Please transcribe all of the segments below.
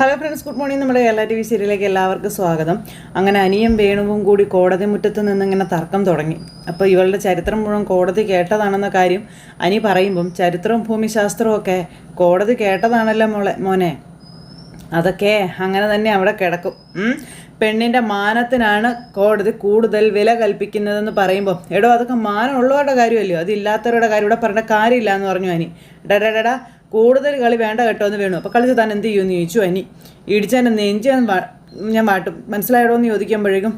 Hello friends, good morning. നമ്മുടെ Kerala TV സീരിയലിലേക്ക് എല്ലാവർക്കും സ്വാഗതം. അങ്ങനെ അനിയും വേണുവും കൂടി കോടതി മുറ്റത്ത് നിന്നിങ്ങനെ തർക്കം തുടങ്ങി. അപ്പോൾ ഇവളുടെ ചരിത്രം മുഴുവൻ കോടതി കേട്ടതാണെന്ന കാര്യം അനി പറയുമ്പം ചരിത്രവും ഭൂമിശാസ്ത്രവും ഒക്കെ കോടതി കേട്ടതാണല്ലോ മോനെ, അതൊക്കെ അങ്ങനെ തന്നെ അവിടെ കിടക്കും. പെണ്ണിൻ്റെ മാനത്തിനാണ് കോടതി കൂടുതൽ വില കൽപ്പിക്കുന്നതെന്ന് പറയുമ്പോൾ, എടോ അതൊക്കെ മാനമുള്ളവരുടെ കാര്യമല്ലോ, അതില്ലാത്തവരുടെ കാര്യം ഇവിടെ പറഞ്ഞ കാര്യമില്ല എന്ന് പറഞ്ഞു അനി. ഡടാ കൂടുതൽ കളി വേണ്ട കേട്ടോ എന്ന് വേണു. അപ്പോൾ കളിച്ച് താൻ എന്ത് ചെയ്യുമെന്ന് ചോദിച്ചു അനി. ഇടിച്ചതിൻ്റെ നെഞ്ച് ഞാൻ വാട്ടും, മനസ്സിലായടോ എന്ന് ചോദിക്കുമ്പോഴേക്കും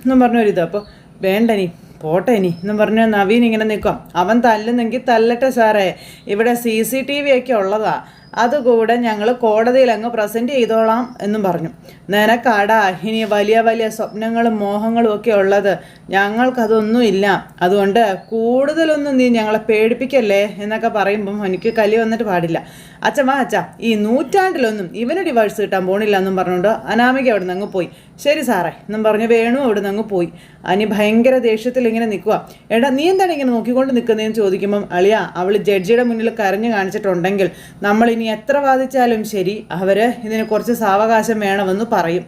എന്നും പറഞ്ഞൊരിത്. അപ്പോൾ വേണ്ടനി പോട്ടെ ഇനി എന്നും പറഞ്ഞ് നവീൻ ഇങ്ങനെ നിൽക്കാം. അവൻ തല്ലുന്നെങ്കിൽ തല്ലട്ടെ സാറേ, ഇവിടെ CCTV ഒക്കെ ഉള്ളതാ, അതുകൂടെ ഞങ്ങൾ കോടതിയിൽ അങ്ങ് പ്രസൻറ്റ് ചെയ്തോളാം എന്നും പറഞ്ഞു. നിനക്കാടാ ഇനി വലിയ വലിയ സ്വപ്നങ്ങളും മോഹങ്ങളും ഒക്കെ ഉള്ളത്, ഞങ്ങൾക്കതൊന്നുമില്ല, അതുകൊണ്ട് കൂടുതലൊന്നും നീ ഞങ്ങളെ പേടിപ്പിക്കല്ലേ എന്നൊക്കെ പറയുമ്പം എനിക്ക് കലി വന്നിട്ട് പാടില്ല. അച്ഛൻ വാ അച്ഛാ, ഈ നൂറ്റാണ്ടിലൊന്നും ഇവന് ഡിവോഴ്സ് കിട്ടാൻ പോണില്ല എന്നും പറഞ്ഞുകൊണ്ട് അനാമിക അവിടെ നിന്ന് അങ്ങ് പോയി. ശരി സാറേ എന്നും പറഞ്ഞ് വേണു അവിടെ നിന്ന് അങ്ങ് പോയി. അനി ഭയങ്കര ദേഷ്യത്തിൽ ഇങ്ങനെ നിൽക്കുക. എടാ നീ എന്താണ് ഇങ്ങനെ നോക്കിക്കൊണ്ട് നിൽക്കുന്നതെന്ന് ചോദിക്കുമ്പം, അളിയ അവൾ ജഡ്ജിയുടെ മുന്നിൽ കരഞ്ഞു കാണിച്ചിട്ടുണ്ടെങ്കിൽ നമ്മളിനി എത്ര വാദിച്ചാലും ശരി അവർ ഇതിന് കുറച്ച് സാവകാശം വേണമെന്ന് പറയും.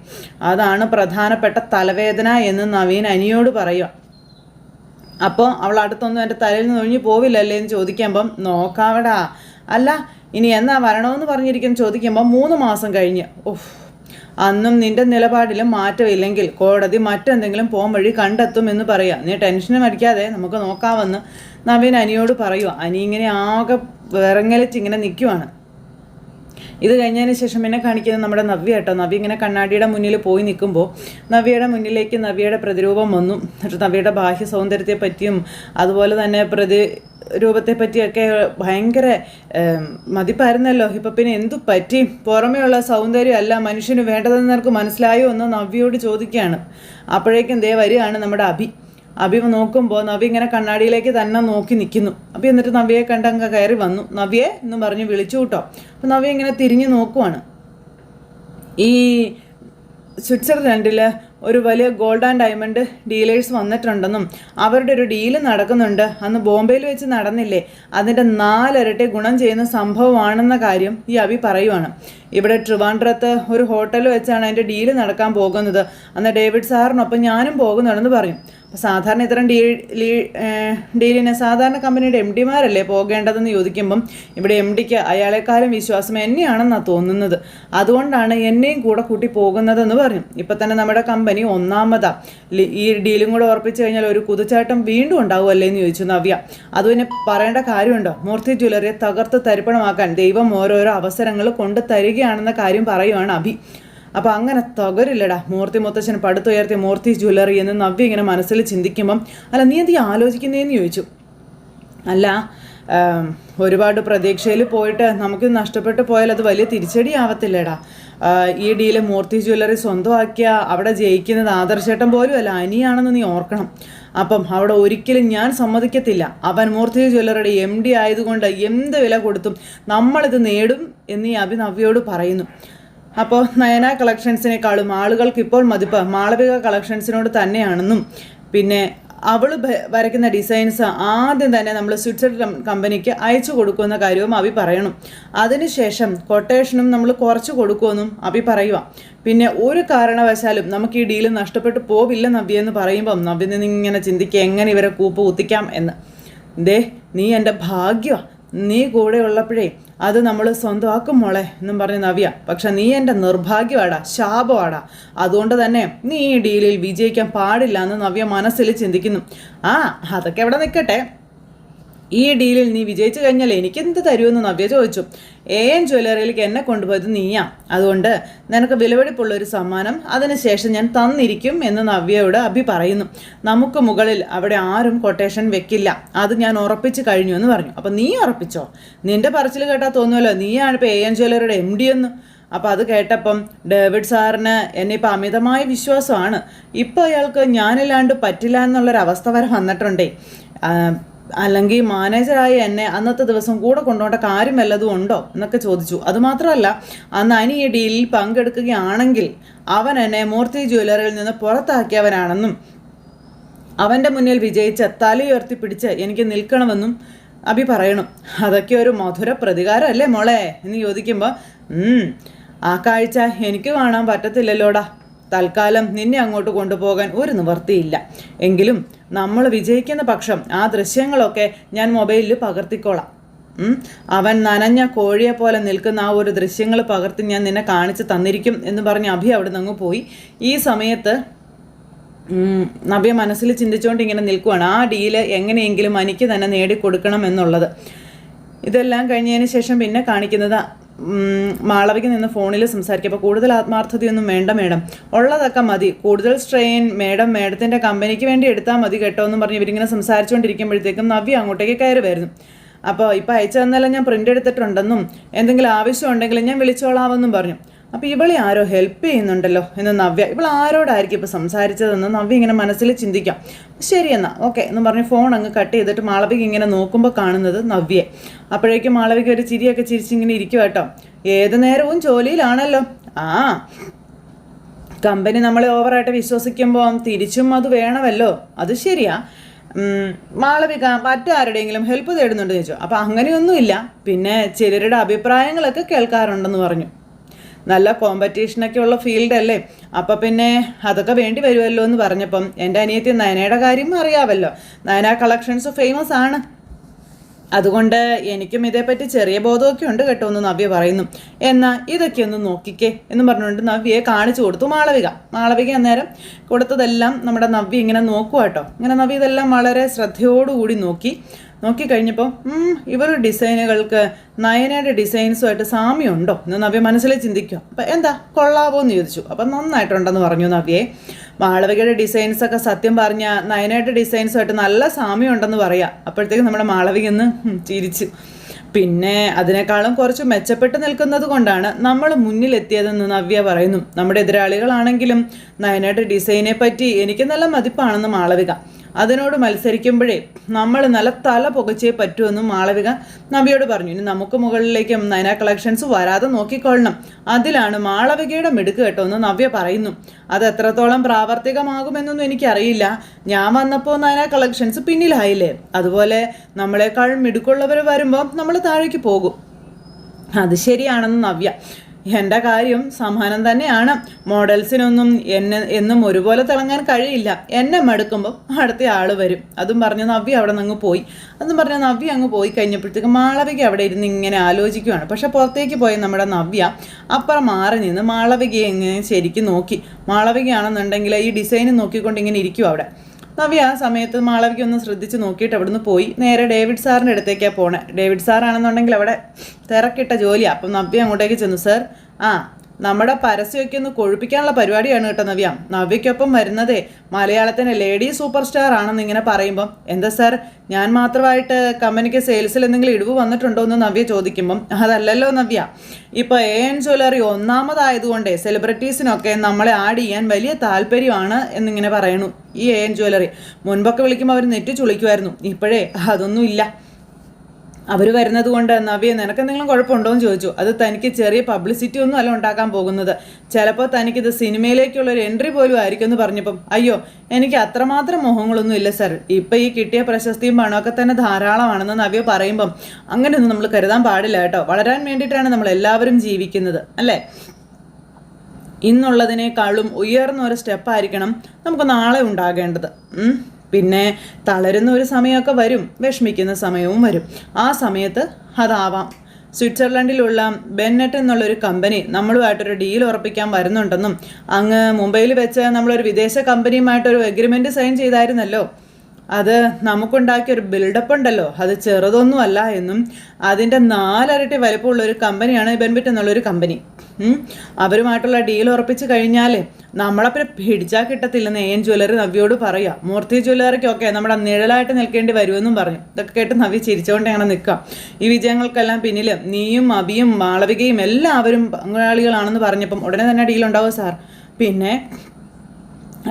അതാണ് പ്രധാനപ്പെട്ട തലവേദന എന്ന് നവീൻ അനിയോട് പറയുക. അപ്പോൾ അവൾ അടുത്തൊന്നും എൻ്റെ തലയിൽ നിന്ന് ഒഴിഞ്ഞു പോവില്ലല്ലേ എന്ന് ചോദിക്കുമ്പം, നോക്കാവടാ, അല്ല ഇനി എന്നാ വരണമെന്ന് പറഞ്ഞിരിക്കും ചോദിക്കുമ്പം 3 മാസം കഴിഞ്ഞ്. അന്നും നിന്റെ നിലപാടിലും മാറ്റമില്ലെങ്കിൽ കോടതി മറ്റെന്തെങ്കിലും വഴി കണ്ടെത്തും എന്ന് പറയുക. നീ ടെൻഷനും അടിക്കാതെ നമുക്ക് നോക്കാമെന്ന് നവീൻ അനിയോട് പറയുക. അനി ഇങ്ങനെ ആകെ വിറങ്ങലിച്ചിങ്ങനെ നിൽക്കുവാണ്. ഇത് കഴിഞ്ഞതിന് ശേഷം എന്നെ കാണിക്കുന്നത് നമ്മുടെ നവ്യ കേട്ടോ. നവ്യ ഇങ്ങനെ കണ്ണാടിയുടെ മുന്നിൽ പോയി നിൽക്കുമ്പോൾ നവ്യയുടെ മുന്നിലേക്ക് നവ്യയുടെ പ്രതിരൂപം വന്നു. എന്നിട്ട് നവ്യയുടെ ബാഹ്യ സൗന്ദര്യത്തെ പറ്റിയും അതുപോലെ തന്നെ രൂപത്തെ പറ്റിയൊക്കെ ഭയങ്കര മതിപ്പായിരുന്നല്ലോ. ഇപ്പം പിന്നെ എന്തു പറ്റി? പുറമേയുള്ള സൗന്ദര്യം അല്ല മനുഷ്യന് വേണ്ടതെന്ന് നിനക്ക് മനസ്സിലായോ എന്ന് നവ്യയോട് ചോദിക്കുകയാണ്. അപ്പോഴേക്കും വരികയാണ് നമ്മുടെ അഭി നോക്കുമ്പോൾ നവ്യ ഇങ്ങനെ കണ്ണാടിയിലേക്ക് തന്നെ നോക്കി നിൽക്കുന്നു. അപ്പം എന്നിട്ട് നവ്യയെ കണ്ടങ്ങ് കയറി വന്നു. നവ്യയെ എന്നും പറഞ്ഞ് വിളിച്ചു കേട്ടോ. അപ്പം നവ്യ ഇങ്ങനെ തിരിഞ്ഞു നോക്കുവാണ്. ഈ സ്വിറ്റ്സർലൻഡിൽ ഒരു വലിയ ഗോൾഡ് ആൻഡ് ഡയമണ്ട് ഡീലേഴ്സ് വന്നിട്ടുണ്ടെന്നും അവരുടെ ഒരു ഡീല് നടക്കുന്നുണ്ട്, അന്ന് ബോംബെയിൽ വെച്ച് നടന്നില്ലേ, അതിൻ്റെ 4 ഇരട്ടി ഗുണം ചെയ്യുന്ന സംഭവമാണെന്ന കാര്യം ഈ അഭി പറയുവാണ്. ഇവിടെ ട്രിവാൻഡ്രത്ത് ഒരു ഹോട്ടൽ വെച്ചാണ് അതിൻ്റെ ഡീല് നടക്കാൻ പോകുന്നത്. അന്ന് ഡേവിഡ് സാറിനൊപ്പം ഞാനും പോകുന്നുണ്ടെന്ന് പറയും. അപ്പോൾ സാധാരണ ഇത്തരം ഡീലിന് സാധാരണ കമ്പനിയുടെ MD മാരല്ലേ പോകേണ്ടതെന്ന് ചോദിക്കുമ്പം, ഇവിടെ MDക്ക് അയാളെക്കാളും വിശ്വാസം എന്നെയാണെന്നാണ് തോന്നുന്നത്, അതുകൊണ്ടാണ് എന്നെയും കൂടെ കൂട്ടി പോകുന്നതെന്ന് പറഞ്ഞു. ഇപ്പം തന്നെ നമ്മുടെ കമ്പനി 1ാമതാ. ഈ ഡീലും കൂടെ ഉറപ്പിച്ചു കഴിഞ്ഞാൽ ഒരു കുതിച്ചാട്ടം വീണ്ടും ഉണ്ടാവുമല്ലേ എന്ന് ചോദിച്ചു നവ്യ. അത് പിന്നെ പറയേണ്ട കാര്യമുണ്ടോ? മൂർത്തി ജ്വല്ലറിയെ തകർത്ത് തരിപ്പണമാക്കാൻ ദൈവം ഓരോരോ അവസരങ്ങൾ കൊണ്ട് തരികയാണെന്ന കാര്യം പറയുവാണ് അഭി. അപ്പോൾ അങ്ങനെ തകരില്ലടാ മൂർത്തി മുത്തച്ഛൻ പടുത്തുയർത്തിയ മൂർത്തി ജ്വല്ലറി എന്ന് നവ്യ ഇങ്ങനെ മനസ്സിൽ ചിന്തിക്കുമ്പം, അല്ല നീ എന്ത് ആലോചിക്കുന്നതെന്ന് ചോദിച്ചു. അല്ല ഒരുപാട് പ്രതീക്ഷയിൽ പോയിട്ട് നമുക്ക് നഷ്ടപ്പെട്ടു പോയാൽ അത് വലിയ തിരിച്ചടി ആവത്തില്ലേടാ. ഈ ഡീല് മൂർത്തി ജ്വല്ലറി സ്വന്തമാക്കിയ അവിടെ ജയിക്കുന്നത് ആദർശേട്ടൻ പോലും അല്ല, അനിയാണെന്ന് നീ ഓർക്കണം. അപ്പം അവിടെ ഒരിക്കലും ഞാൻ സമ്മതിക്കത്തില്ല. അവൻ മൂർത്തി ജ്വല്ലറിയുടെ MD ആയതുകൊണ്ട് എന്ത് വില കൊടുത്തും നമ്മളിത് നേടും എന്ന് ഈ നവ്യയോട് പറയുന്നു. അപ്പോൾ നയന കളക്ഷൻസിനേക്കാളും ആളുകൾക്ക് ഇപ്പോൾ മതിപ്പ് മാളവിക കളക്ഷൻസിനോട് തന്നെയാണെന്നും, പിന്നെ അവൾ വരയ്ക്കുന്ന ഡിസൈൻസ് ആദ്യം തന്നെ നമ്മൾ സ്വിറ്റ്സർലൻഡ് കമ്പനിക്ക് അയച്ചു കൊടുക്കുമെന്ന കാര്യവും അഭി പറയണം. അതിനുശേഷം കൊട്ടേഷനും നമ്മൾ കുറച്ച് കൊടുക്കുമെന്നും അഭി പറയുക. പിന്നെ ഒരു കാരണവശാലും നമുക്ക് ഈ ഡീല് നഷ്ടപ്പെട്ടു പോവില്ല നവ്യ എന്ന് പറയുമ്പം നവ്യ നിന്നിങ്ങനെ ചിന്തിക്കുക എങ്ങനെ ഇവരെ കൂപ്പ് കുത്തിക്കാം എന്ന്. നീ എൻ്റെ ഭാഗ്യമാണ്, നീ കൂടെ ഉള്ളപ്പോഴേ അത് നമ്മൾ സ്വന്തമാക്കും മോളെ എന്നും പറഞ്ഞ് നവ്യ. പക്ഷെ നീ എൻ്റെ നിർഭാഗ്യമാടാ, ശാപമാടാ, അതുകൊണ്ട് തന്നെ നീ ഈ ഡീലിൽ വിജയിക്കാൻ പാടില്ല എന്ന് നവ്യ മനസ്സിൽ ചിന്തിക്കുന്നു. അതൊക്കെ എവിടെ നിൽക്കട്ടെ, ഈ ഡീലിൽ നീ വിജയിച്ചു കഴിഞ്ഞാൽ എനിക്കെന്ത് തരുമെന്ന് നവ്യ ചോദിച്ചു. AM ജ്വല്ലറിയിലേക്ക് എന്നെ കൊണ്ടുപോയത് നീയാ, അതുകൊണ്ട് നിനക്ക് വിലപിടിപ്പുള്ളൊരു സമ്മാനം അതിനുശേഷം ഞാൻ തന്നിരിക്കും എന്ന് നവ്യയോട് അഭി പറയുന്നു. നമുക്ക് മുകളിൽ അവിടെ ആരും കൊട്ടേഷൻ വെക്കില്ല, അത് ഞാൻ ഉറപ്പിച്ച് കഴിഞ്ഞു എന്ന് പറഞ്ഞു. അപ്പം നീ ഉറപ്പിച്ചോ? നിന്റെ പറച്ചിൽ കേട്ടാൽ തോന്നുമല്ലോ നീയാണ് ഇപ്പോൾ AM ജ്വല്ലറിയുടെ MD എന്ന്. അപ്പോൾ അത് കേട്ടപ്പം ഡേവിഡ് സാറിന് എന്നെ ഇപ്പോൾ അമിതമായ വിശ്വാസമാണ്. ഇപ്പോൾ അയാൾക്ക് ഞാനില്ലാണ്ട് പറ്റില്ല എന്നുള്ളൊരവസ്ഥ വരെ വന്നിട്ടുണ്ടേ. അല്ലെങ്കിൽ മാനേജറായി എന്നെ അന്നത്തെ ദിവസം കൂടെ കൊണ്ടുപോകേണ്ട കാര്യം വല്ലതും ഉണ്ടോ എന്നൊക്കെ ചോദിച്ചു. അതുമാത്രമല്ല അന്ന് അനി ഈ ഡീലിൽ പങ്കെടുക്കുകയാണെങ്കിൽ അവൻ എന്നെ മൂർത്തി ജ്വല്ലറിയിൽ നിന്ന് പുറത്താക്കിയവനാണെന്നും അവൻ്റെ മുന്നിൽ വിജയിച്ച് തലയുയർത്തി പിടിച്ച് എനിക്ക് നിൽക്കണമെന്നും അഭി പറയണം. അതൊക്കെ ഒരു മധുര പ്രതികാരമല്ലേ മോളെ എന്ന് ചോദിക്കുമ്പോൾ ആ കാഴ്ച എനിക്ക് കാണാൻ പറ്റത്തില്ലല്ലോടാ. തൽക്കാലം നിന്നെ അങ്ങോട്ട് കൊണ്ടുപോകാൻ ഒരു നിവർത്തിയില്ല. എങ്കിലും നമ്മൾ വിജയിക്കുന്ന പക്ഷം ആ ദൃശ്യങ്ങളൊക്കെ ഞാൻ മൊബൈലിൽ പകർത്തിക്കോളാം. അവൻ നനഞ്ഞ കോഴിയെ പോലെ നിൽക്കുന്ന ആ ഒരു ദൃശ്യങ്ങൾ പകർത്തി ഞാൻ നിന്നെ കാണിച്ച് തന്നിരിക്കും എന്ന് പറഞ്ഞ് അഭി അവിടെ നിന്ന് അങ്ങ് പോയി. ഈ സമയത്ത് നവ്യ മനസ്സിൽ ചിന്തിച്ചുകൊണ്ട് ഇങ്ങനെ നിൽക്കുവാണ്, ആ ഡീല് എങ്ങനെയെങ്കിലും എനിക്ക് തന്നെ നേടിക്കൊടുക്കണം എന്നുള്ളത്. ഇതെല്ലാം കഴിഞ്ഞതിന് ശേഷം പിന്നെ കാണിക്കുന്നത് മാളവിക നിന്ന് ഫോണിൽ സംസാരിക്കും. അപ്പോൾ കൂടുതൽ ആത്മാർത്ഥതയൊന്നും വേണ്ട മേഡം, ഉള്ളതൊക്കെ മതി, കൂടുതൽ സ്ട്രെയിൻ മേഡത്തിൻ്റെ കമ്പനിക്ക് വേണ്ടി എടുത്താൽ മതി കേട്ടോ എന്നും പറഞ്ഞ് ഇവരിങ്ങനെ സംസാരിച്ചുകൊണ്ടിരിക്കുമ്പോഴത്തേക്കും നവ്യ അങ്ങോട്ടേക്ക് കയറി വരുന്നു. അപ്പോൾ ഇപ്പോൾ അയച്ചു തന്നാലും ഞാൻ പ്രിൻ്റ് എടുത്തിട്ടുണ്ടെന്നും എന്തെങ്കിലും ആവശ്യം ഉണ്ടെങ്കിൽ ഞാൻ വിളിച്ചോളാമെന്നും പറഞ്ഞു. അപ്പോൾ ഇവളെ ആരോ ഹെൽപ്പ് ചെയ്യുന്നുണ്ടല്ലോ എന്ന് നവ്യ, ഇവൾ ആരോടായിരിക്കും ഇപ്പോൾ സംസാരിച്ചതെന്ന് നവ്യ ഇങ്ങനെ മനസ്സിൽ ചിന്തിക്കാം. ശരിയെന്നാ ഓക്കെ എന്ന് പറഞ്ഞ് ഫോൺ അങ്ങ് കട്ട് ചെയ്തിട്ട് മാളവിക ഇങ്ങനെ നോക്കുമ്പോൾ കാണുന്നത് നവ്യയെ. അപ്പോഴേക്കും മാളവിക ഒരു ചിരിയൊക്കെ ചിരിച്ചിങ്ങനെ ഇരിക്കും കേട്ടോ. ഏത് നേരവും ജോലിയിലാണല്ലോ. ആ കമ്പനി നമ്മളെ ഓവറായിട്ട് വിശ്വസിക്കുമ്പോൾ തിരിച്ചും അത് വേണമല്ലോ. അത് ശരിയാ. മാളവിക മറ്റാരുടെയെങ്കിലും ഹെൽപ്പ് തേടുന്നുണ്ടെന്ന് ചോദിച്ചു. അപ്പോൾ അങ്ങനെയൊന്നുമില്ല, പിന്നെ ചിലരുടെ അഭിപ്രായങ്ങളൊക്കെ കേൾക്കാറുണ്ടെന്ന് പറഞ്ഞു. നല്ല കോമ്പറ്റീഷനൊക്കെ ഉള്ള ഫീൽഡ് അല്ലേ, അപ്പം പിന്നെ അതൊക്കെ വേണ്ടി വരുമല്ലോ എന്ന് പറഞ്ഞപ്പം എൻ്റെ അനിയത്തി നയനയുടെ കാര്യം അറിയാമല്ലോ. നയന കളക്ഷൻസ് ഫേമസ് ആണ്, അതുകൊണ്ട് എനിക്കും ഇതേപ്പറ്റി ചെറിയ ബോധമൊക്കെ ഉണ്ട് കേട്ടോ എന്ന് നവ്യ പറയുന്നു. എന്നാൽ ഇതൊക്കെ ഒന്ന് നോക്കിക്കേ എന്ന് പറഞ്ഞുകൊണ്ട് നവ്യയെ കാണിച്ചു കൊടുത്തു മാളവിക അന്നേരം കൊടുത്തതെല്ലാം നമ്മുടെ നവ്യ ഇങ്ങനെ നോക്കുക കേട്ടോ. ഇങ്ങനെ നവ്യ ഇതെല്ലാം വളരെ ശ്രദ്ധയോടുകൂടി നോക്കിക്കഴിഞ്ഞപ്പോൾ ഇവരുടെ ഡിസൈനുകൾക്ക് നയനയുടെ ഡിസൈൻസുമായിട്ട് സാമ്യമുണ്ടോ എന്ന് നവ്യ മനസ്സിൽ ചിന്തിക്കും. അപ്പം എന്താ കൊള്ളാവോ എന്ന് ചോദിച്ചു. അപ്പം നന്നായിട്ടുണ്ടെന്ന് പറഞ്ഞു നവ്യയെ. മാളവികയുടെ ഡിസൈൻസൊക്കെ സത്യം പറഞ്ഞ നയനയുടെ ഡിസൈൻസുമായിട്ട് നല്ല സാമ്യമുണ്ടെന്ന് പറയാം. അപ്പോഴത്തേക്കും നമ്മുടെ മാളവിക ഒന്ന് ചിരിച്ചു. പിന്നെ അതിനേക്കാളും കുറച്ച് മെച്ചപ്പെട്ട് നിൽക്കുന്നത് കൊണ്ടാണ് നമ്മൾ മുന്നിലെത്തിയതെന്ന് നവ്യ പറയുന്നു. നമ്മുടെ എതിരാളികളാണെങ്കിലും നയനയുടെ ഡിസൈനെ പറ്റി എനിക്ക് നല്ല മതിപ്പാണെന്ന് മാളവിക. അതിനോട് മത്സരിക്കുമ്പോഴേ നമ്മൾ നല്ല തല പുകച്ചേ പറ്റുമെന്നും മാളവിക നവ്യയോട് പറഞ്ഞു. ഇനി നമുക്ക് മുകളിലേക്ക് നയന കളക്ഷൻസ് വരാതെ നോക്കിക്കൊള്ളണം, അതിലാണ് മാളവികയുടെ മിടുക്ക് കേട്ടോ എന്ന് നവ്യ പറയുന്നു. അത് എത്രത്തോളം പ്രാവർത്തികമാകുമെന്നൊന്നും എനിക്കറിയില്ല. ഞാൻ വന്നപ്പോൾ നയന കളക്ഷൻസ് പിന്നിലായില്ലേ, അതുപോലെ നമ്മളെക്കാൾ മിടുക്കുള്ളവർ വരുമ്പോൾ നമ്മൾ താഴേക്ക് പോകും. അത് ശരിയാണെന്ന് നവ്യ. എൻ്റെ കാര്യം സമാനം തന്നെയാണ്. മോഡൽസിനൊന്നും എന്നും ഒരുപോലെ തിളങ്ങാൻ കഴിയില്ല. എന്നെ മടുക്കുമ്പോൾ അടുത്ത ആൾ വരും. അതും പറഞ്ഞ് നവ്യ അവിടെ നിന്ന് പോയി. അതും പറഞ്ഞ് നവ്യ അങ്ങ് പോയി കഴിഞ്ഞപ്പോഴത്തേക്ക് മാളവിക അവിടെ ഇരുന്ന് ഇങ്ങനെ ആലോചിക്കുകയാണ്. പക്ഷെ പുറത്തേക്ക് പോയി നമ്മുടെ നവ്യ അപ്പുറം മാറി നിന്ന് മാളവികയെ ഇങ്ങനെ ശരിക്കും നോക്കി. മാളവികയാണെന്നുണ്ടെങ്കിൽ ഈ ഡിസൈൻ നോക്കിക്കൊണ്ട് ഇങ്ങനെ ഇരിക്കും അവിടെ. നവ്യ ആ സമയത്ത് മാളവിക ഒന്ന് ശ്രദ്ധിച്ച് നോക്കിയിട്ട് അവിടുന്ന് പോയി നേരെ ഡേവിഡ് സാറിൻ്റെ അടുത്തേക്കാണ് പോണേ. ഡേവിഡ് സാറാണെന്നുണ്ടെങ്കിൽ അവിടെ തിരക്കിട്ട ജോലിയാണ്. അപ്പം നവ്യ അങ്ങോട്ടേക്ക് ചെന്നു. സാർ, നമ്മുടെ പരസ്യമൊക്കെ ഒന്ന് കൊഴുപ്പിക്കാനുള്ള പരിപാടിയാണ് കേട്ടോ നവ്യ. നവ്യയ്ക്കൊപ്പം വരുന്നതേ മലയാളത്തിൻ്റെ ലേഡി സൂപ്പർ സ്റ്റാർ ആണെന്ന് ഇങ്ങനെ പറയുമ്പം, എന്താ സാർ ഞാൻ മാത്രമായിട്ട് കമ്പനിക്ക് സെയിൽസിൽ എന്തെങ്കിലും ഇടിവ് വന്നിട്ടുണ്ടോ എന്ന് നവ്യ ചോദിക്കുമ്പം, അതല്ലല്ലോ നവ്യ, ഇപ്പോൾ AN ജ്വല്ലറി ഒന്നാമതായതുകൊണ്ടേ സെലിബ്രിറ്റീസിനൊക്കെ നമ്മളെ ആഡ് ചെയ്യാൻ വലിയ താല്പര്യമാണ് എന്നിങ്ങനെ പറയണു. ഈ AN ജ്വല്ലറി മുൻപൊക്കെ വിളിക്കുമ്പോൾ അവർ നെറ്റ് ചുളിക്കുമായിരുന്നു, ഇപ്പോഴേ അതൊന്നും ഇല്ല. അവർ വരുന്നത് കൊണ്ട് നവ്യ നിനക്ക് എന്തെങ്കിലും കുഴപ്പമുണ്ടോ എന്ന് ചോദിച്ചു. അത് തനിക്ക് ചെറിയ പബ്ലിസിറ്റി ഒന്നും അല്ല ഉണ്ടാക്കാൻ പോകുന്നത്, ചിലപ്പോൾ തനിക്കിത് സിനിമയിലേക്കുള്ളൊരു എൻട്രി പോലും ആയിരിക്കും എന്ന് പറഞ്ഞപ്പം, അയ്യോ എനിക്ക് അത്രമാത്രം മോഹങ്ങളൊന്നും ഇല്ല സാർ, ഇപ്പം ഈ കിട്ടിയ പ്രശസ്തിയും പണമൊക്കെ തന്നെ ധാരാളമാണെന്ന് നവ്യ പറയുമ്പം അങ്ങനെയൊന്നും നമ്മൾ കരുതാൻ പാടില്ല കേട്ടോ. വളരാൻ വേണ്ടിയിട്ടാണ് നമ്മൾ എല്ലാവരും ജീവിക്കുന്നത് അല്ലേ. ഇന്നുള്ളതിനേക്കാളും ഉയർന്ന ഒരു സ്റ്റെപ്പായിരിക്കണം നമുക്ക് നാളെ ഉണ്ടാകേണ്ടത്. പിന്നെ തളരുന്ന ഒരു സമയമൊക്കെ വരും, വിഷമിക്കുന്ന സമയവും വരും. ആ സമയത്ത് അതാവാം. സ്വിറ്റ്സർലൻഡിലുള്ള ബെന്നറ്റ് എന്നുള്ളൊരു കമ്പനി നമ്മളുമായിട്ടൊരു ഡീൽ ഉറപ്പിക്കാൻ വരുന്നുണ്ടെന്നും അങ്ങ് മുംബൈയിൽ വെച്ച് നമ്മളൊരു വിദേശ കമ്പനിയുമായിട്ടൊരു എഗ്രിമെൻറ്റ് സൈൻ ചെയ്തായിരുന്നല്ലോ, അത് നമുക്കുണ്ടാക്കിയൊരു ബിൽഡപ്പ് ഉണ്ടല്ലോ, അത് ചെറുതൊന്നുമല്ല എന്നും അതിൻ്റെ 4 ഇരട്ടി വലിപ്പമുള്ള ഒരു കമ്പനിയാണ് ബെൻബിറ്റ് എന്നുള്ളൊരു കമ്പനി. അവരുമായിട്ടുള്ള ഡീൽ ഉറപ്പിച്ച് കഴിഞ്ഞാൽ നമ്മളപ്പം പിടിച്ചാൽ കിട്ടത്തില്ലെന്ന് AN ജ്വല്ലറി നവ്യോട് പറയുക. മൂർത്തി ജ്വല്ലറിക്കൊക്കെ നമ്മുടെ നിഴലായിട്ട് നിൽക്കേണ്ടി വരുമെന്നും പറഞ്ഞു. ഇതൊക്കെ കേട്ട് നവ്യ ചിരിച്ചുകൊണ്ട് അങ്ങനെ നിൽക്കാം. ഈ വിജയങ്ങൾക്കെല്ലാം പിന്നിൽ നീയും അബിയും മാളവികയും എല്ലാവരും പങ്കാളികളാണെന്ന് പറഞ്ഞപ്പം ഉടനെ തന്നെ ഡീൽ ഉണ്ടാവും സാർ. പിന്നെ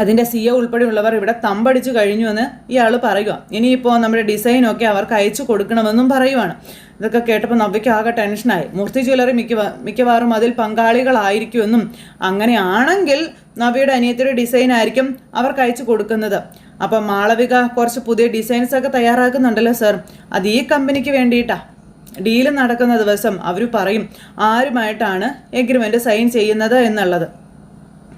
അതിൻ്റെ CEO ഉൾപ്പെടെയുള്ളവർ ഇവിടെ തമ്പടിച്ചു കഴിഞ്ഞുവെന്ന് ഇയാൾ പറയുക. ഇനിയിപ്പോൾ നമ്മുടെ ഡിസൈനൊക്കെ അവർക്ക് അയച്ചു കൊടുക്കണമെന്നും പറയുവാണ്. ഇതൊക്കെ കേട്ടപ്പോൾ നവ്യയ്ക്ക് ആകെ ടെൻഷനായി. മൂർത്തി ജ്വല്ലറി മിക്കവാറും അതിൽ പങ്കാളികളായിരിക്കുമെന്നും അങ്ങനെയാണെങ്കിൽ നവ്യയുടെ അനിയത്തിയുടെ ഡിസൈൻ ആയിരിക്കും അവർക്ക് അയച്ചു കൊടുക്കുന്നത്. അപ്പം മാളവിക കുറച്ച് പുതിയ ഡിസൈൻസൊക്കെ തയ്യാറാക്കുന്നുണ്ടല്ലോ സാർ, അത് ഈ കമ്പനിക്ക് വേണ്ടിയിട്ടാണ്. ഡീല് നടക്കുന്ന ദിവസം അവർ പറയും ആരുമായിട്ടാണ് എഗ്രിമെൻ്റ് സൈൻ ചെയ്യുന്നത് എന്നുള്ളത്.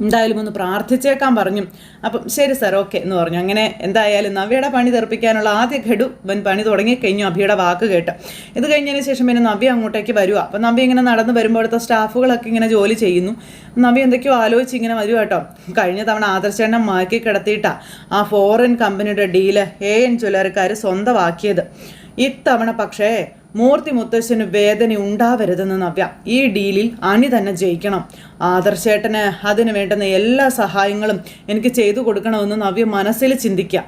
എന്തായാലും ഒന്ന് പ്രാർത്ഥിച്ചേക്കാൻ പറഞ്ഞു. അപ്പം ശരി സാർ, ഓക്കെ എന്ന് പറഞ്ഞു. അങ്ങനെ എന്തായാലും നവ്യയുടെ പണി തെറിപ്പിക്കാനുള്ള ആദ്യ ഘടു ഇവൻ പണി തുടങ്ങിക്കഴിഞ്ഞു അഭിയുടെ വാക്ക് കേട്ട്. ഇത് കഴിഞ്ഞതിന് ശേഷം പിന്നെ നവ്യ അങ്ങോട്ടേക്ക് വരുക. അപ്പം നവ്യ ഇങ്ങനെ നടന്ന് വരുമ്പോഴത്തെ സ്റ്റാഫുകളൊക്കെ ഇങ്ങനെ ജോലി ചെയ്യുന്നു. നവ്യ എന്തൊക്കെയോ ആലോചിച്ച് ഇങ്ങനെ വരുക കേട്ടോ. കഴിഞ്ഞ തവണ ആദർശേണ്ണ മാക്കി കിടത്തിയിട്ടാണ് ആ ഫോറിൻ കമ്പനിയുടെ ഡീല് AN ജ്വല്ലറിക്കാർ സ്വന്തമാക്കിയത്. ഇത്തവണ പക്ഷേ മൂർത്തി മുത്തശ്ശന് വേദന ഉണ്ടാവരുതെന്ന് നവ്യ. ഈ ഡീലിൽ അണി തന്നെ ജയിക്കണം. ആദർശേട്ടന് അതിന് വേണ്ടുന്ന എല്ലാ സഹായങ്ങളും എനിക്ക് ചെയ്തു കൊടുക്കണമെന്ന് നവ്യ മനസ്സിൽ ചിന്തിക്കുക.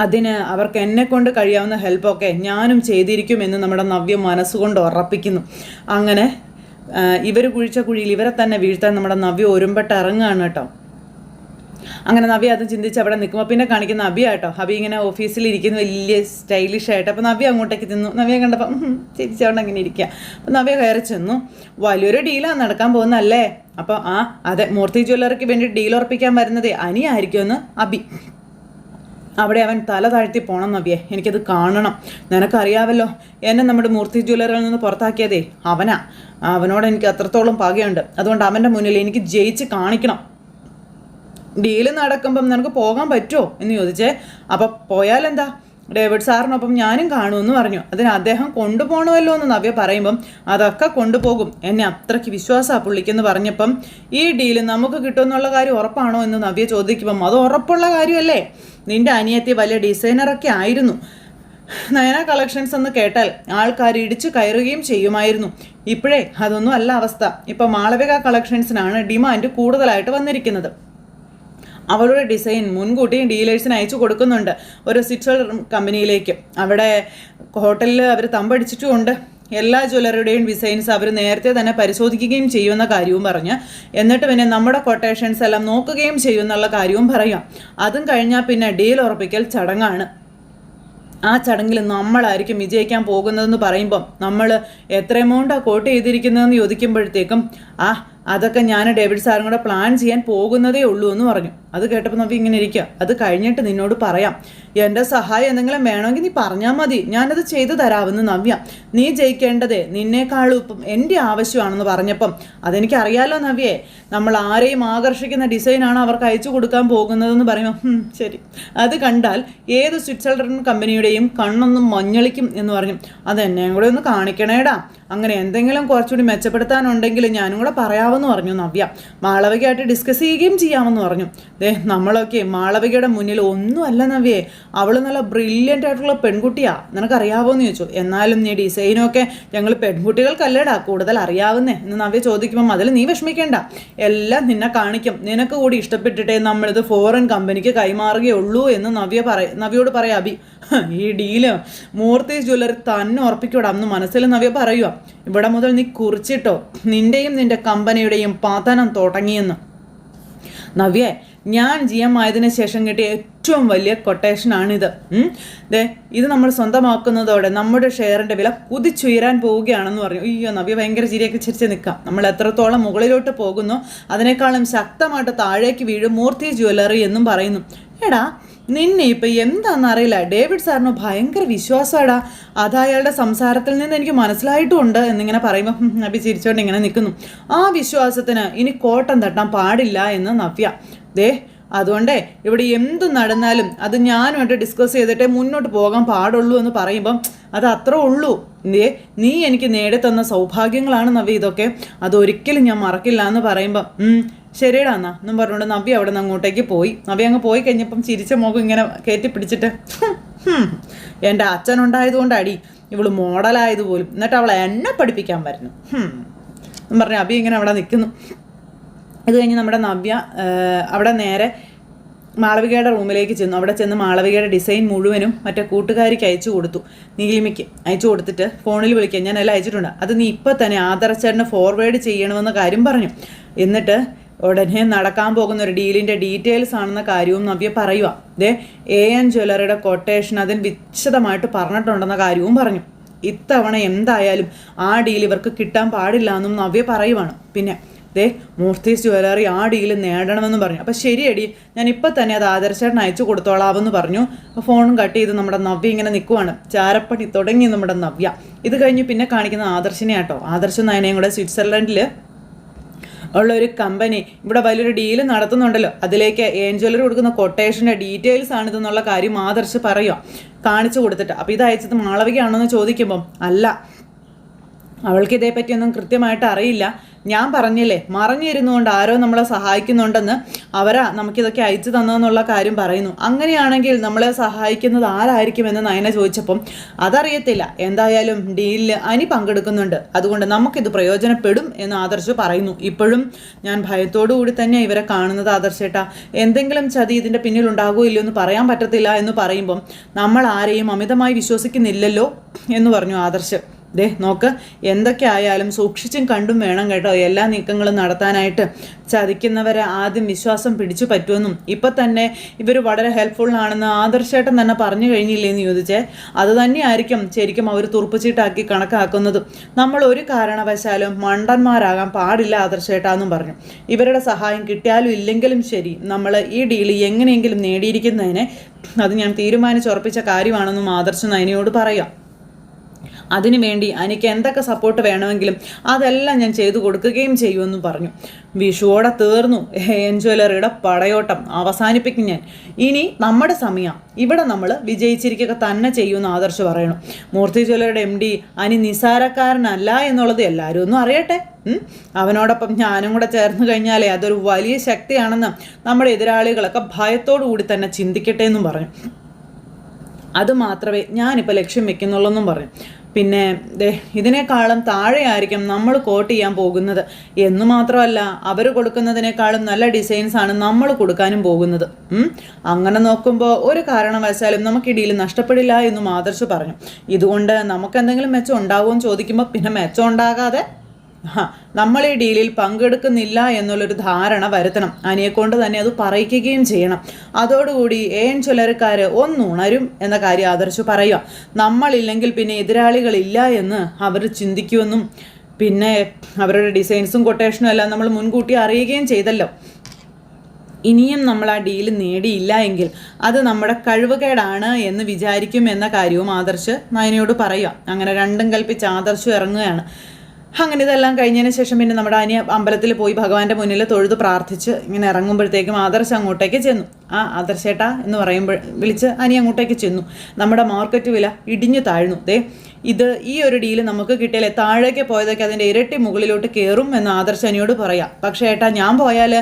അതിന് അവർക്ക് എന്നെ കൊണ്ട് കഴിയാവുന്ന ഹെൽപ്പൊക്കെ ഞാനും ചെയ്തിരിക്കുമെന്ന് നമ്മുടെ നവ്യ മനസ്സുകൊണ്ട് ഉറപ്പിക്കുന്നു. അങ്ങനെ ഇവർ കുഴിച്ച കുഴിയിൽ ഇവരെ തന്നെ വീഴ്ത്താൻ നമ്മുടെ നവ്യ ഒരുമ്പെട്ട് ഇറങ്ങുകയാണ് കേട്ടോ. അങ്ങനെ നവ്യ അത് ചിന്തിച്ച് അവിടെ നിൽക്കുമ്പോൾ പിന്നെ കാണിക്കുന്ന അബി ആട്ടോ. അബി ഇങ്ങനെ ഓഫീസിലിരിക്കുന്നു വലിയ സ്റ്റൈലിഷ് ആയിട്ട്. അപ്പോൾ നവ്യ അങ്ങോട്ടേക്ക് ചെന്നു. നവ്യ കണ്ടപ്പോൾ ചിരിച്ചവിടെ അങ്ങനെ ഇരിക്കുക. അപ്പോൾ നവ്യ കയറി ചെന്നു. വലിയൊരു ഡീലാണ് നടക്കാൻ പോകുന്നതല്ലേ? അപ്പോൾ അതെ, മൂർത്തി ജ്വല്ലറിക്ക് വേണ്ടി ഡീൽ ഉറപ്പിക്കാൻ വരുന്നത് അനിയായിരിക്കുമെന്ന് അബി. അവിടെ അവൻ തല താഴ്ത്തി പോണം. നവ്യെ, എനിക്കത് കാണണം. നിനക്കറിയാവല്ലോ, എന്നെ നമ്മുടെ മൂർത്തി ജ്വല്ലറിയിൽ നിന്ന് പുറത്താക്കിയതേ അവനാ. അവനോട് എനിക്ക് അത്രത്തോളം പകയുണ്ട്. അതുകൊണ്ട് അവൻ്റെ മുന്നിൽ എനിക്ക് ജയിച്ച് കാണിക്കണം. ഡീല് നടക്കുമ്പം നിനക്ക് പോകാൻ പറ്റുമോ എന്ന് ചോദിച്ചേ. അപ്പം പോയാലെന്താ, ഡേവിഡ് സാറിനൊപ്പം ഞാനും കാണുമെന്ന് പറഞ്ഞു. അതിന് അദ്ദേഹം കൊണ്ടുപോകണമല്ലോ എന്ന് നവ്യ പറയുമ്പം അതൊക്കെ കൊണ്ടുപോകും, എന്നെ അത്രയ്ക്ക് വിശ്വാസമാണ് പുള്ളിക്കെന്ന് പറഞ്ഞപ്പം ഈ ഡീല് നമുക്ക് കിട്ടുമെന്നുള്ള കാര്യം ഉറപ്പാണോ എന്ന് നവ്യ ചോദിക്കുമ്പം അത് ഉറപ്പുള്ള കാര്യമല്ലേ? നിന്റെ അനിയത്തി വലിയ ഡിസൈനറൊക്കെ ആയിരുന്നു. നയന കളക്ഷൻസ് എന്ന് കേട്ടാൽ ആൾക്കാർ ഇടിച്ചു കയറുകയും ചെയ്യുമായിരുന്നു. ഇപ്പോഴേ അതൊന്നും അല്ല അവസ്ഥ. ഇപ്പം മാളവിക കളക്ഷൻസിനാണ് ഡിമാൻഡ് കൂടുതലായിട്ട് വന്നിരിക്കുന്നത്. അവളുടെ ഡിസൈൻ മുൻകൂട്ടി ഡീലേഴ്സിന് അയച്ചു കൊടുക്കുന്നുണ്ട് ഒരു സ്വിറ്റ്സർലൻഡ് കമ്പനിയിലേക്ക്. അവിടെ ഹോട്ടലിൽ അവർ തമ്പടിച്ചിട്ടുമുണ്ട്. എല്ലാ ജ്വല്ലറിയുടെയും ഡിസൈൻസ് അവർ നേരത്തെ തന്നെ പരിശോധിക്കുകയും ചെയ്യുമെന്ന കാര്യവും പറഞ്ഞ് എന്നിട്ട് പിന്നെ നമ്മുടെ കൊട്ടേഷൻസ് എല്ലാം നോക്കുകയും ചെയ്യുമെന്നുള്ള കാര്യവും പറയാം. അതും കഴിഞ്ഞാൽ പിന്നെ ഡീൽ ഉറപ്പിക്കൽ ചടങ്ങാണ്. ആ ചടങ്ങിൽ നമ്മളായിരിക്കും വിജയിക്കാൻ പോകുന്നതെന്ന് പറയുമ്പം നമ്മൾ എത്ര എമൗണ്ടാണ് കോട്ട് ചെയ്തിരിക്കുന്നതെന്ന് ചോദിക്കുമ്പോഴത്തേക്കും അതൊക്കെ ഞാൻ ഡേവിഡ് സാറും കൂടെ പ്ലാൻ ചെയ്യാൻ പോകുന്നതേ ഉള്ളൂ എന്ന് പറഞ്ഞു. അത് കേട്ടപ്പോൾ നമുക്ക് ഇങ്ങനെ ഇരിക്കുക. അത് കഴിഞ്ഞിട്ട് നിന്നോട് പറയാം. എൻ്റെ സഹായം എന്തെങ്കിലും വേണമെങ്കിൽ നീ പറഞ്ഞാൽ മതി, ഞാനത് ചെയ്തു തരാമെന്ന് നവ്യ. നീ ജയിക്കേണ്ടതേ നിന്നേക്കാളും ഇപ്പം എൻ്റെ ആവശ്യമാണെന്ന് പറഞ്ഞപ്പം അതെനിക്കറിയാലോ നവ്യേ. നമ്മൾ ആരെയും ആകർഷിക്കുന്ന ഡിസൈനാണ് അവർക്ക് അയച്ചു കൊടുക്കാൻ പോകുന്നതെന്ന് പറയുമ്പോൾ ശരി, അത് കണ്ടാൽ ഏത് സ്വിറ്റ്സർലൻഡ് കമ്പനിയുടെയും കണ്ണൊന്നും മഞ്ഞളിക്കും എന്ന് പറഞ്ഞു. അതെന്നെയും കൂടെ ഒന്ന് കാണിക്കണേടാ. അങ്ങനെ എന്തെങ്കിലും കുറച്ചുകൂടി മെച്ചപ്പെടുത്താനുണ്ടെങ്കിൽ ഞാനും കൂടെ പറയാമെന്ന് പറഞ്ഞു നവ്യ. മാളവികയായിട്ട് ഡിസ്കസ് ചെയ്യുകയും ചെയ്യാമെന്ന് പറഞ്ഞു. നമ്മളൊക്കെ മാളവികയുടെ മുന്നിൽ ഒന്നുമല്ല നവ്യേ. അവൾ നല്ല ബ്രില്യൻ്റ് ആയിട്ടുള്ള പെൺകുട്ടിയാ, നിനക്കറിയാവോന്ന് ചോദിച്ചു. എന്നാലും നീ ഡിസൈനൊക്കെ ഞങ്ങൾ പെൺകുട്ടികൾക്കല്ലേടാ കൂടുതൽ അറിയാവുന്നേ എന്ന് നവ്യ ചോദിക്കുമ്പം അതിൽ നീ വിഷമിക്കേണ്ട, എല്ലാം നിന്നെ കാണിക്കും. നിനക്ക് കൂടി ഇഷ്ടപ്പെട്ടിട്ടേ നമ്മളിത് ഫോറിൻ കമ്പനിക്ക് കൈമാറുകയുള്ളൂ എന്ന് നവ്യോട് പറയാം അബി. ഈ ഡീല് മൂർത്തി ജ്വല്ലറി തന്നെ ഉറപ്പിക്കൂടാ എന്ന് മനസ്സിൽ നവ്യ പറയുക. ഇവിടെ മുതൽ നീ കുറിച്ചിട്ടോ, നിന്റെയും നിന്റെ കമ്പനിയുടെയും പതനം തുടങ്ങിയെന്ന്. നവ്യെ, ഞാൻ GM ആയതിനു ശേഷം കിട്ടിയ ഏറ്റവും വലിയ കൊട്ടേഷനാണിത്. ഇത് നമ്മൾ സ്വന്തമാക്കുന്നതോടെ നമ്മുടെ ഷെയറിൻ്റെ വില കുതിച്ചുയരാൻ പോവുകയാണെന്ന് പറഞ്ഞു. അയ്യോ, നവ്യ ഭയങ്കര ചിരിയൊക്കെ ചിരിച്ച് നിൽക്കാം. നമ്മൾ എത്രത്തോളം മുകളിലോട്ട് പോകുന്നു അതിനേക്കാളും ശക്തമായിട്ട് താഴേക്ക് വീഴും മൂർത്തി ജ്വല്ലറി എന്നും പറയുന്നു. എടാ, നിന്നെ ഇപ്പം എന്താണെന്നറിയില്ല, ഡേവിഡ് സാറിന് ഭയങ്കര വിശ്വാസമാടാ. അത് അയാളുടെ സംസാരത്തിൽ നിന്ന് എനിക്ക് മനസ്സിലായിട്ടുമുണ്ട് എന്നിങ്ങനെ പറയുമ്പോൾ നബി ചിരിച്ചോണ്ട് ഇങ്ങനെ നിൽക്കുന്നു. ആ വിശ്വാസത്തിന് ഇനി കോട്ടം തട്ടാൻ പാടില്ല എന്ന് നവ്യ. അതുകൊണ്ടേ ഇവിടെ എന്ത് നടന്നാലും അത് ഞാനുമായിട്ട് ഡിസ്കസ് ചെയ്തിട്ടേ മുന്നോട്ട് പോകാൻ പാടുള്ളൂ എന്ന് പറയുമ്പം അത് അത്രേ ഉള്ളൂ. നീ എനിക്ക് നേടിത്തന്ന സൗഭാഗ്യങ്ങളാണ് നവ്യ ഇതൊക്കെ, അതൊരിക്കലും ഞാൻ മറക്കില്ല എന്ന് പറയുമ്പം ശരിയടാ എന്നാ എന്നും പറഞ്ഞുകൊണ്ട് നവ്യ അവിടെ നിന്ന് അങ്ങോട്ടേക്ക് പോയി. നവ്യ അങ്ങ് പോയി കഴിഞ്ഞപ്പം ചിരിച്ച മുഖം ഇങ്ങനെ കയറ്റി പിടിച്ചിട്ട് എൻ്റെ അച്ഛനുണ്ടായതുകൊണ്ടടി ഇവള് മോഡലായതുപോലും, എന്നിട്ട് അവളെ എന്നെ പഠിപ്പിക്കാൻ വരുന്നു എന്നും പറഞ്ഞു അബി ഇങ്ങനെ അവിടെ നിൽക്കുന്നു. ഇത് കഴിഞ്ഞ് നമ്മുടെ നവ്യ അവിടെ നേരെ മാളവികയുടെ റൂമിലേക്ക് ചെന്നു. അവിടെ ചെന്ന് മാളവികയുടെ ഡിസൈൻ മുഴുവനും മറ്റേ കൂട്ടുകാരിക്ക് അയച്ചു കൊടുത്തു. നീലിമയ്ക്ക് അയച്ചു കൊടുത്തിട്ട് ഫോണിൽ വിളിക്കാൻ ഞാൻ എല്ലാം അയച്ചിട്ടുണ്ട്, അത് നീ ഇപ്പം തന്നെ ആദർശേട്ടന് ഫോർവേഡ് ചെയ്യണമെന്ന കാര്യം പറഞ്ഞു. എന്നിട്ട് ഉടനെ നടക്കാൻ പോകുന്ന ഒരു ഡീലിൻ്റെ ഡീറ്റെയിൽസ് ആണെന്ന കാര്യവും നവ്യ പറയുക. AN ജ്വല്ലറിയുടെ കൊട്ടേഷൻ അതിൽ വിശദമായിട്ട് പറഞ്ഞിട്ടുണ്ടെന്ന കാര്യവും പറഞ്ഞു. ഇത്തവണ എന്തായാലും ആ ഡീൽ ഇവർക്ക് കിട്ടാൻ പാടില്ല എന്നും നവ്യ പറയുവാണ്. പിന്നെ ദേ മൂർത്തീസ് ജ്വല്ലറി ആ ഡീല് നേടണമെന്ന് പറഞ്ഞു. അപ്പം ശരിയടി, ഞാൻ ഇപ്പം തന്നെ അത് ആദർശേട്ടൻ അയച്ചു കൊടുത്തോളാവെന്ന് പറഞ്ഞു. അപ്പോൾ ഫോണും കട്ട് ചെയ്ത് നമ്മുടെ നവ്യ ഇങ്ങനെ നിൽക്കുവാണ്. ചാരപ്പണി തുടങ്ങി നമ്മുടെ നവ്യ. ഇത് കഴിഞ്ഞ് പിന്നെ കാണിക്കുന്ന ആദർശിനെ ആട്ടോ. ആദർശം നയനയും കൂടെ സ്വിറ്റ്സർലൻഡിൽ ഉള്ളൊരു കമ്പനി ഇവിടെ വലിയൊരു ഡീല് നടത്തുന്നുണ്ടല്ലോ, അതിലേക്ക് ഏഞ്ചലർ കൊടുക്കുന്ന കൊട്ടേഷൻ്റെ ഡീറ്റെയിൽസ് ആണിതെന്നുള്ള കാര്യം ആദർശ് പറയുക കാണിച്ചു കൊടുത്തിട്ട്. അപ്പോൾ ഇത് അയച്ചത് മാളവികയാണോ എന്ന് ചോദിക്കുമ്പം അല്ല, അവൾക്ക് ഇതേപ്പറ്റിയൊന്നും കൃത്യമായിട്ട് അറിയില്ല. ഞാൻ പറഞ്ഞില്ലേ, മറഞ്ഞിരുന്നുകൊണ്ട് ആരോ നമ്മളെ സഹായിക്കുന്നുണ്ടെന്ന്, അവരാ നമുക്കിതൊക്കെ അയച്ചു തന്നതെന്നുള്ള കാര്യം പറയുന്നു. അങ്ങനെയാണെങ്കിൽ നമ്മളെ സഹായിക്കുന്നത് ആരായിരിക്കുമെന്ന് നയന ചോദിച്ചപ്പം അതറിയത്തില്ല, എന്തായാലും ഡീലിൽ അനി പങ്കെടുക്കുന്നുണ്ട്, അതുകൊണ്ട് നമുക്കിത് പ്രയോജനപ്പെടും എന്ന് ആദർശ് പറയുന്നു. ഇപ്പോഴും ഞാൻ ഭയത്തോടു കൂടി തന്നെ ഇവരെ കാണുന്നത് ആദർശേട്ടാ. എന്തെങ്കിലും ചതി ഇതിൻ്റെ പിന്നിൽ ഉണ്ടാകുമോ ഇല്ലയോ എന്ന് പറയാൻ പറ്റത്തില്ല എന്ന് പറയുമ്പം നമ്മൾ ആരെയും അമിതമായി വിശ്വസിക്കുന്നില്ലല്ലോ എന്ന് പറഞ്ഞു ആദർശ്. ദേ നോക്ക്, എന്തൊക്കെ ആയാലും സൂക്ഷിച്ചും കണ്ടും വേണം കേട്ടോ എല്ലാ നീക്കങ്ങളും നടത്താനായിട്ട്. ചതിക്കുന്നവരെ ആദ്യം വിശ്വാസം പിടിച്ചു പറ്റുമെന്നും ഇപ്പം തന്നെ ഇവർ വളരെ ഹെൽപ്ഫുള്ളാണെന്ന് ആദർശേട്ടൻ തന്നെ പറഞ്ഞു കഴിഞ്ഞില്ലേന്ന് ചോദിച്ചേ. അത് തന്നെയായിരിക്കും ശരിക്കും അവർ തുറുപ്പുചീട്ടാക്കി കണക്കാക്കുന്നതും. നമ്മൾ ഒരു കാരണവശാലും മണ്ടന്മാരാകാൻ പാടില്ല ആദർശേട്ടാന്നും പറഞ്ഞു. ഇവരുടെ സഹായം കിട്ടിയാലും ഇല്ലെങ്കിലും ശരി, നമ്മൾ ഈ ഡീൽ എങ്ങനെയെങ്കിലും നേടിയിരിക്കുന്നതിനെ അത് ഞാൻ തീരുമാനിച്ചുറപ്പിച്ച കാര്യമാണെന്നും ആദർശ് നയനയോട് പറയാം. അതിനുവേണ്ടി എനിക്ക് എന്തൊക്കെ സപ്പോർട്ട് വേണമെങ്കിലും അതെല്ലാം ഞാൻ ചെയ്തു കൊടുക്കുകയും ചെയ്യുമെന്ന് പറഞ്ഞു. വിഷുവോടെ തീർന്നു ജ്വല്ലറിയുടെ പടയോട്ടം, അവസാനിപ്പിക്കും ഞാൻ. ഇനി നമ്മുടെ സമയം, ഇവിടെ നമ്മൾ വിജയിച്ചിരിക്കുക തന്നെ ചെയ്യുമെന്ന് ആദർശ് പറയണം. മൂർത്തി ജ്വല്ലറിയുടെ MD അനി നിസാരക്കാരനല്ല എന്നുള്ളത് എല്ലാവരും ഒന്നും അറിയട്ടെ. അവനോടൊപ്പം ഞാനും കൂടെ ചേർന്ന് കഴിഞ്ഞാലേ അതൊരു വലിയ ശക്തിയാണെന്ന് നമ്മുടെ എതിരാളികളൊക്കെ ഭയത്തോടു കൂടി തന്നെ ചിന്തിക്കട്ടെ എന്നും പറഞ്ഞു. അതുമാത്രമേ ഞാനിപ്പോൾ ലക്ഷ്യം വെക്കുന്നുള്ളൂ എന്നും പറഞ്ഞു. പിന്നെ ഇതിനേക്കാളും താഴെയായിരിക്കും നമ്മൾ കോട്ട് ചെയ്യാൻ പോകുന്നത് എന്ന് മാത്രമല്ല, അവർ കൊടുക്കുന്നതിനേക്കാളും നല്ല ഡിസൈൻസാണ് നമ്മൾ കൊടുക്കാനും പോകുന്നത്. അങ്ങനെ നോക്കുമ്പോൾ ഒരു കാരണവശാലും നമുക്ക് ഈ ഡീൽ നഷ്ടപ്പെടില്ല എന്നും ആദർശ് പറഞ്ഞു. ഇതുകൊണ്ട് നമുക്ക് എന്തെങ്കിലും മെച്ചം ഉണ്ടാവുമോ എന്ന് ചോദിക്കുമ്പോൾ പിന്നെ മെച്ചം ഉണ്ടാകാതെ നമ്മൾ ഈ ഡീലിൽ പങ്കെടുക്കുന്നില്ല എന്നുള്ളൊരു ധാരണ വരുത്തണം. അനിയെക്കൊണ്ട് തന്നെ അത് പറയിക്കുകയും ചെയ്യണം. അതോടുകൂടി ജ്വല്ലറിക്കാർ ഒന്നുണരും എന്ന കാര്യം ആദർശ് പറയുക. നമ്മളില്ലെങ്കിൽ പിന്നെ എതിരാളികളില്ല എന്ന് അവർ ചിന്തിക്കുമെന്നും പിന്നെ അവരുടെ ഡിസൈൻസും കൊട്ടേഷനും എല്ലാം നമ്മൾ മുൻകൂട്ടി അറിയുകയും ചെയ്തല്ലോ. ഇനിയും നമ്മൾ ആ ഡീല് നേടിയില്ല എങ്കിൽ അത് നമ്മുടെ കഴിവുകേടാണ് എന്ന് വിചാരിക്കും എന്ന കാര്യവും ആദർശ് നയനയോട് പറയുക. അങ്ങനെ രണ്ടും കൽപ്പിച്ച് ആദർശ് ഇറങ്ങുകയാണ്. അങ്ങനെ ഇതെല്ലാം കഴിഞ്ഞതിന് ശേഷം പിന്നെ നമ്മുടെ അനിയ അമ്പലത്തിൽ പോയി ഭഗവാന്റെ മുന്നിൽ തൊഴുത് പ്രാർത്ഥിച്ച് ഇങ്ങനെ ഇറങ്ങുമ്പോഴത്തേക്കും ആദർശ് അങ്ങോട്ടേക്ക് ചെന്നു. ആദർശേട്ടാ എന്ന് പറയുമ്പോൾ വിളിച്ച് അനി അങ്ങോട്ടേക്ക് ചെന്നു. നമ്മുടെ മാർക്കറ്റ് വില ഇടിഞ്ഞു താഴ്ന്നു. ഇത് ഈ ഒരു ഡീല് നമുക്ക് കിട്ടിയാലേ താഴേക്ക് പോയതൊക്കെ അതിൻ്റെ ഇരട്ടി മുകളിലോട്ട് കയറും എന്ന് ആദർശ് അനിയോട് പറയാം. പക്ഷേ ഏട്ടാ, ഞാൻ പോയാൽ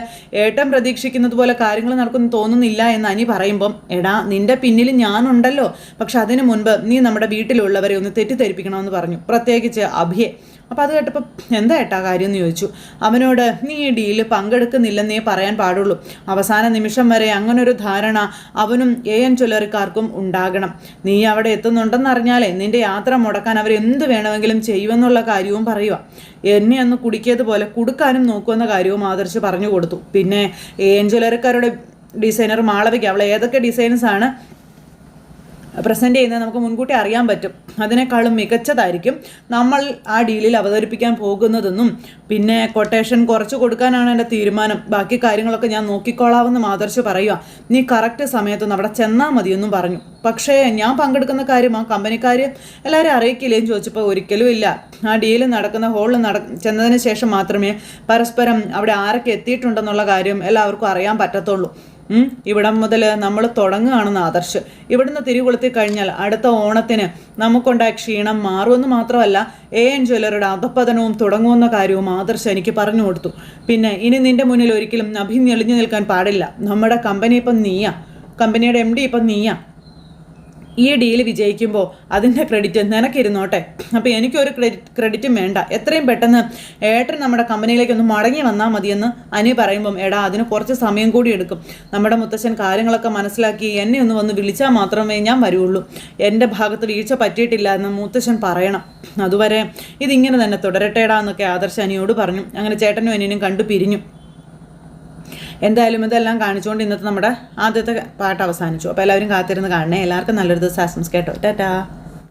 ഏട്ടൻ പ്രതീക്ഷിക്കുന്നത് പോലെ കാര്യങ്ങൾ നടക്കുന്നു തോന്നുന്നില്ല എന്ന് അനി പറയുമ്പം, എടാ നിൻ്റെ പിന്നിൽ ഞാനുണ്ടല്ലോ, പക്ഷെ അതിനു മുൻപ് നീ നമ്മുടെ വീട്ടിലുള്ളവരെ ഒന്ന് തെറ്റിദ്ധരിപ്പിക്കണമെന്ന് പറഞ്ഞു, പ്രത്യേകിച്ച് അഭിയെ. അപ്പോൾ അത് കേട്ടപ്പോൾ എന്താ ഏട്ടാ കാര്യം എന്ന് ചോദിച്ചു. അവനോട് നീ ഈ ഡീല് പങ്കെടുക്കുന്നില്ലെന്നേ പറയാൻ പാടുള്ളൂ. അവസാന നിമിഷം വരെ അങ്ങനൊരു ധാരണ അവനും ജ്വല്ലറിക്കാർക്കും ഉണ്ടാകണം. നീ അവിടെ എത്തുന്നുണ്ടെന്നറിഞ്ഞാലേ നിന്റെ യാത്ര മുടക്കാൻ അവരെന്ത് വേണമെങ്കിലും ചെയ്യുമെന്നുള്ള കാര്യവും പറയുക. എന്നെ അന്ന് കുടിക്കിയതുപോലെ കുടുക്കാനും നോക്കുമെന്ന കാര്യവും ആദർശ് പറഞ്ഞു കൊടുത്തു. പിന്നെ ജ്വല്ലറിക്കാരുടെ ഡിസൈനർ മാളവിക, അവൾ ഏതൊക്കെ ഡിസൈൻസാണ് പ്രസൻറ്റ് ചെയ്യുന്നത് നമുക്ക് മുൻകൂട്ടി അറിയാൻ പറ്റും. അതിനേക്കാളും മികച്ചതായിരിക്കും നമ്മൾ ആ ഡീലിൽ അവതരിപ്പിക്കാൻ പോകുന്നതെന്നും പിന്നെ കൊട്ടേഷൻ കുറച്ച് കൊടുക്കാനാണ് എൻ്റെ തീരുമാനം, ബാക്കി കാര്യങ്ങളൊക്കെ ഞാൻ നോക്കിക്കോളാമെന്നും ആദർശ് പറയുക. നീ കറക്റ്റ് സമയത്തൊന്നും അവിടെ ചെന്നാൽ മതിയെന്നും പറഞ്ഞു. പക്ഷേ ഞാൻ പങ്കെടുക്കുന്ന കാര്യം ആ കമ്പനിക്കാർ എല്ലാവരും അറിയിക്കില്ലേന്ന് ചോദിച്ചപ്പോൾ ഒരിക്കലും ഇല്ല. ആ ഡീല് നടക്കുന്ന ഹോളിൽ ചെന്നതിന് ശേഷം മാത്രമേ പരസ്പരം അവിടെ ആരൊക്കെ എത്തിയിട്ടുണ്ടെന്നുള്ള കാര്യം എല്ലാവർക്കും അറിയാൻ പറ്റത്തുള്ളൂ. ഇവിടം മുതൽ നമ്മൾ തുടങ്ങുകയാണെന്ന് ആദർശ്. ഇവിടുന്ന് തിരികൊളുത്തി കഴിഞ്ഞാൽ അടുത്ത ഓണത്തിന് നമുക്കുണ്ടായ ക്ഷീണം മാറുമെന്ന് മാത്രമല്ല ജ്വല്ലറിയുടെ അധപ്പതനവും തുടങ്ങുമെന്ന കാര്യവും ആദർശ് എനിക്ക് പറഞ്ഞു കൊടുത്തു. പിന്നെ ഇനി നിന്റെ മുന്നിൽ ഒരിക്കലും അഭിഞ്ഞെളിഞ്ഞു നിൽക്കാൻ പാടില്ല. നമ്മുടെ കമ്പനി ഇപ്പം നീയാ, കമ്പനിയുടെ MD ഇപ്പം നീയാ. ഈ ഡീല് വിജയിക്കുമ്പോൾ അതിൻ്റെ ക്രെഡിറ്റ് നിനക്കിരുന്നോട്ടെ. അപ്പോൾ എനിക്കൊരു ക്രെഡിറ്റും വേണ്ട. എത്രയും പെട്ടെന്ന് ഏട്ടൻ നമ്മുടെ കമ്പനിയിലേക്കൊന്ന് മടങ്ങി വന്നാൽ മതിയെന്ന് അനി പറയുമ്പം, എടാ അതിന് കുറച്ച് സമയം കൂടി എടുക്കും. നമ്മുടെ മുത്തശ്ശൻ കാര്യങ്ങളൊക്കെ മനസ്സിലാക്കി എന്നെ ഒന്ന് വന്ന് വിളിച്ചാൽ മാത്രമേ ഞാൻ വരുള്ളൂ. എൻ്റെ ഭാഗത്ത് വീഴ്ച പറ്റിയിട്ടില്ല എന്ന് മുത്തശ്ശൻ പറയണം. അതുവരെ ഇതിങ്ങനെ തന്നെ തുടരട്ടേടാ എന്നൊക്കെ ആദർശ് അനിയോട് പറഞ്ഞു. അങ്ങനെ ചേട്ടനും അനിയനും കണ്ടു പിരിഞ്ഞു. എന്തായാലും ഇതെല്ലാം കാണിച്ചുകൊണ്ട് ഇന്നത്തെ നമ്മുടെ ആദ്യത്തെ പാട്ട് അവസാനിച്ചു. അപ്പോൾ എല്ലാവരും കാത്തിരുന്ന് കാണണേ. എല്ലാവർക്കും നല്ലൊരു ദിവസം ആശംസിക്കട്ടോ. ടാറ്റാ.